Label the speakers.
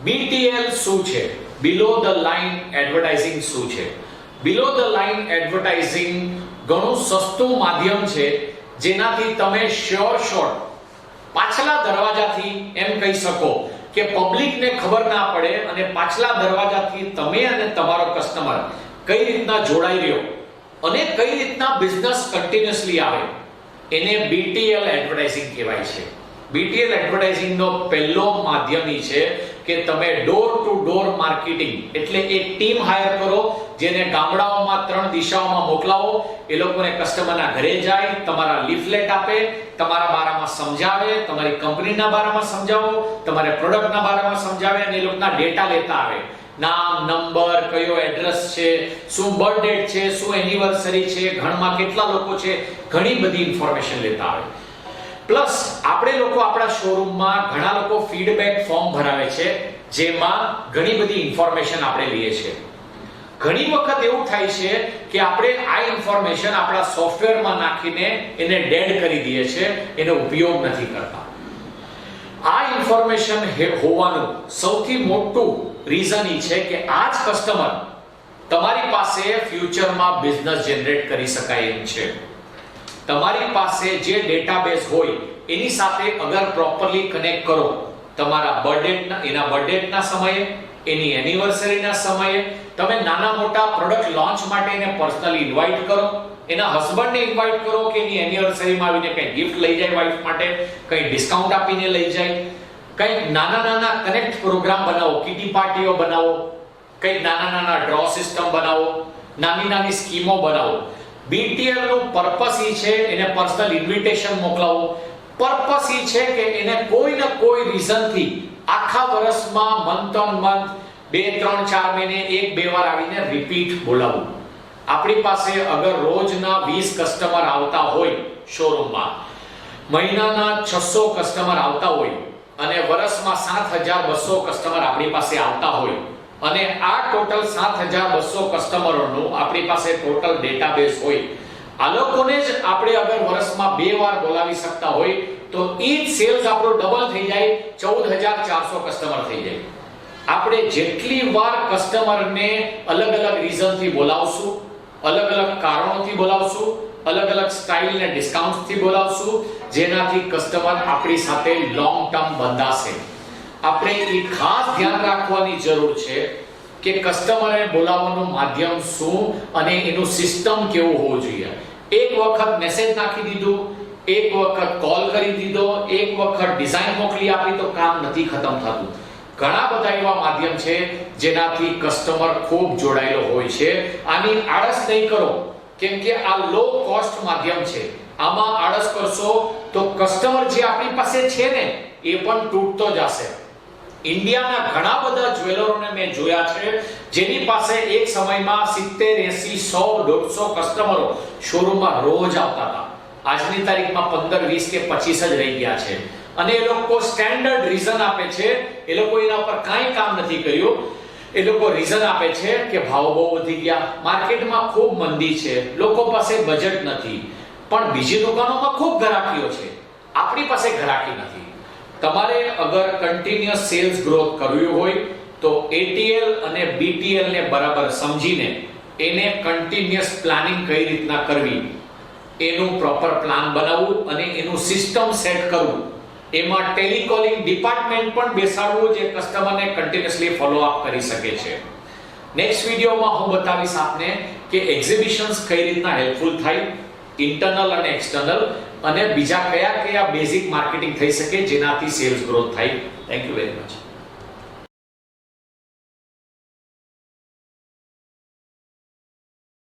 Speaker 1: BTL શું છે? બિલો the line advertising શું છે? બિલો ધ લાઇન એડવર્ટાઇઝિંગ ઘણું સસ્તું માધ્યમ છે જેનાથી તમે શોર્ટ પાછલા દરવાજાથી એમ કહી શકો કે પબ્લિકને ખબર ના પડે અને પાછલા દરવાજાથી તમે અને તમારો કસ્ટમર કઈ રીતના જોડાઈ રહ્યો અને કઈ રીતના બિઝનેસ કન્ટિન્યુઅસલી આવે એને BTL એડવર્ટાઇઝિંગ કહેવાય છે. BTL એડવર્ટાઇઝિંગ નો પહેલો માધ્યમ ઈ છે કે તમે ડોર ટુ ડોર માર્કેટિંગ એટલે એક ટીમ હાયર કરો જેને ગામડાઓમાં 3 દિશાઓમાં મોકલાવો, એ લોકોને કસ્ટમરના ઘરે જાય, તમારા લીફલેટ આપે, તમારા બારામાં સમજાવે, તમારી કંપનીના બારામાં સમજાવો, તમારા પ્રોડક્ટના બારામાં સમજાવે અને એ લોકોના ડેટા લેતા આવે. નામ, નંબર, કયો એડ્રેસ છે, શું બર્થ ડેટ છે, શું એનિવર્સરી છે, ઘરમાં કેટલા લોકો છે, ઘણી બધી ઇન્ફોર્મેશન લેતા આવે. પ્લસ આપણે લોકો આપણા શોરૂમમાં ઘણા લોકો ફીડબેક ફોર્મ ભરાવે છે જેમાં ઘણી બધી ઇન્ફોર્મેશન આપણે લઈએ છીએ. ઘણી વખત એવું થાય છે કે આપણે આ ઇન્ફોર્મેશન આપણા સોફ્ટવેરમાં નાખીને એને ડેડ કરી દઈએ છીએ, એનો ઉપયોગ નથી કરતા. આ ઇન્ફોર્મેશન હોવાનું સૌથી મોટું રીઝન ઈ છે કે આ જ કસ્ટમર તમારી પાસે ફ્યુચરમાં બિઝનેસ જનરેટ કરી શકાય એમ છે. તમારી પાસે જે ડેટાબેઝ હોય એની સાથે અગર પ્રોપરલી કનેક્ટ કરો, તમારા એના બર્થડેટના સમયે, એની એનિવર્સરીના સમયે તમે નાના મોટા પ્રોડક્ટ લોન્ચ માટે એને પર્સનલી ઇન્વાઇટ કરો, એના હસબન્ડને ઇન્વાઇટ કરો કે એની એનિવર્સરીમાં આવીને કંઈ ગિફ્ટ લઈ જાય વાઇફ માટે, કંઈ ડિસ્કાઉન્ટ આપીને લઈ જાય, કંઈ નાના કનેક્ટ પ્રોગ્રામ બનાવો, કિટી પાર્ટીઓ બનાવો, કંઈ નાના ડ્રો સિસ્ટમ બનાવો, નાની સ્કીમો બનાવો. BTL નું પર્પસ ઈ છે એને પર્સનલ ઇન્વિટેશન મોકલાવો. પર્પસ ઈ છે કે એને કોઈ ને કોઈ રીઝન થી આખા વર્ષમાં મંથ ઓન મંથ 2, 3, 4 મહિને 1-2 વાર આવીને રિપીટ બોલાવવું. આપણી પાસે અગર રોજના 20 કસ્ટમર આવતા હોય શોરૂમમાં, મહિનાના 600 કસ્ટમર આવતા હોય અને વર્ષમાં 7200 કસ્ટમર આપણી પાસે આવતા હોય અને આ ટોટલ 7200 કસ્ટમરોનું આપણી પાસે ટોટલ ડેટાબેઝ હોય, આ લોકોને જ આપણે અગર વર્ષમાં 2 વાર બોલાવી શકતા હોય તો ઈ સેલ્સ આપણો ડબલ થઈ જાય, 14400 કસ્ટમર થઈ જાય. આપણે જેટલી વાર કસ્ટમરને અલગ રીઝનથી બોલાવશું, અલગ કારણોથી બોલાવશું, અલગ સ્ટાઇલ ને ડિસ્કાઉન્ટથી બોલાવશું, જેનાથી કસ્ટમર આપણી સાથે લોંગ ટર્મ બંધાશે. આપણે એ ખાસ ધ્યાન રાખવાની જરૂર છે કે કસ્ટમરને બોલાવવાનું માધ્યમ શું અને એનું સિસ્ટમ કેવું હોવું જોઈએ. એક વખત મેસેજ નાખી દીધું, એક વખત કોલ કરી દીધો, એક વખત ડિઝાઇન મોકલી આપી તો કામ નથી ખતમ થતું. ઘણા બધા એવા માધ્યમ છે જેનાથી કસ્ટમર ખૂબ જોડાયેલો હોય છે. આની આળસ નહીં કરો કેમ કે આ લો કોસ્ટ માધ્યમ છે. આમાં આળસ કરશો તો કસ્ટમર જે આપણી પાસે છે ને એ પણ તૂટતો જશે. ઇન્ડિયાના ઘણા બધા જ્વેલરોને મેં જોયા છે જેની પાસે એક સમયમાં 70, 80, 100, 150 કસ્ટમરો શોરૂમમાં રોજ આવતા હતા. આજની તારીખમાં 15, 20 કે 25 જ રહી ગયા છે અને એ લોકો સ્ટેન્ડર્ડ રીઝન આપે છે. એ લોકો એના પર કાંઈ કામ નથી કર્યું. એ લોકો રીઝન આપે છે કે ભાવ બહુ વધી ગયા, માર્કેટમાં ખૂબ મંદી છે, લોકો પાસે બજેટ નથી, પણ બીજી દુકાનોમાં ખૂબ ગ્રાહકીઓ છે, આપણી પાસે ગ્રાહકી નથી. તમારે અગર કન્ટિન્યુઅસ સેલ્સ ગ્રોથ કરવી હોય તો ATL અને BTL ને બરાબર સમજીને એને કન્ટિન્યુઅસ પ્લાનિંગ કઈ રીતના કરવી એનું પ્રોપર પ્લાન બનાવવું અને એનું સિસ્ટમ સેટ કરવું. એમાં ટેલિકોલિંગ ડિપાર્ટમેન્ટ પણ બેસાડવું જે કસ્ટમરને કન્ટિન્યુઅસલી ફોલો અપ કરી શકે છે. નેક્સ્ટ વિડિયોમાં હું બતાવીશ આપને કે એક્ઝિબિશન્સ કઈ રીતના હેલ્પફુલ થાય, ઇન્ટરનલ અને એક્સટર્નલ, અને બીજા કયા બેઝિક માર્કેટિંગ થઈ શકે જેનાથી સેલ્સ ગ્રોથ થાય. Thank you very much.